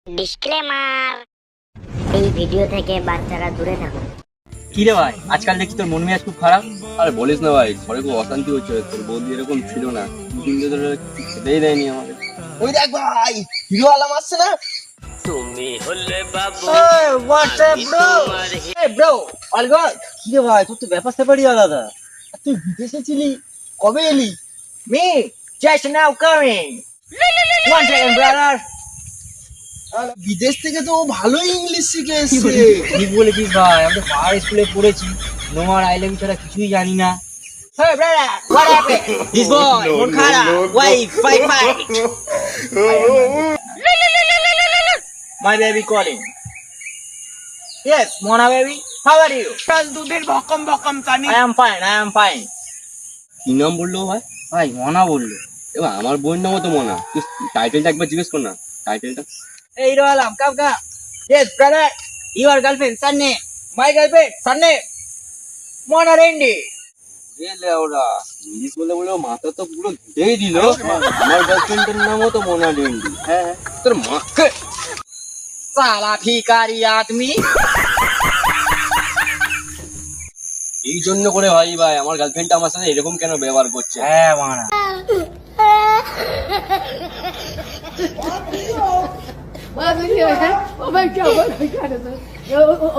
Disclaimer, এই video থেকে বাচ্চারা দূরে থাকুন। কি রে ভাই, আজকাল দেখছি তোর মন মেজাজ খুব খারাপ। আরে বলিস না ভাই, ঘরে খুব অশান্তি হচ্ছে। তোর বৌদি এরকম ছিল না, 2-3 দিন ধরে খেতেই দেয়নি আমাকে। ওই দেখ ভাই, হিরো আলম আসছে না? তুমি হলে বাবু হোয়াটসঅ্যাপ ব্রো, এই ব্রো অল গুড। কি রে ভাই, তোর তো ব্যাপার স্যাপারই আলাদা। তুই বিদেশে ছিলি, কবে এলি? Me just now coming, one second brother. বিদেশ থেকে তো ও ভালোই ইংলিশ শিখে এসছে। ঠিক বলেছিস ভাই, আমি তো পাহাড় স্কুলে পড়েছি, নো আর আই লাভ ইউ ছাড়া কিছুই জানি না। Hey brother, what happened? This boy, মন খারাপ, wife, fight. My baby calling. Yes, Mona baby, how are you? কাল দুধের ভকম ভকম টানি I am fine. কি নাম বললো ভাই? ভাই মনা বললো। এবার আমার বোন নামও তো মনা। তুই টাইটেলটা একবার জিজ্ঞেস কর না, টাইটেলটা। Hey Roalam, come. Yes brother, your girlfriend, son name. My girlfriend, son name. Mona Rendi. এলে ওরা ইংলিশ বলে বলে মাথা তো পুরো ঘুরেই দিল। আমার গার্লফ্রেন্ডের নামও তো মনা ডেন্ডি। হ্যাঁ, তোর মাকে साला भिखारी आदमी। এই জন্য করে ভাই আমার গার্লফ্রেন্ডটা আমার সাথে এরকম কেন ব্যবহার করছে? হ্যাঁ মানা।我跟你讲，我们叫我们看的是，我们。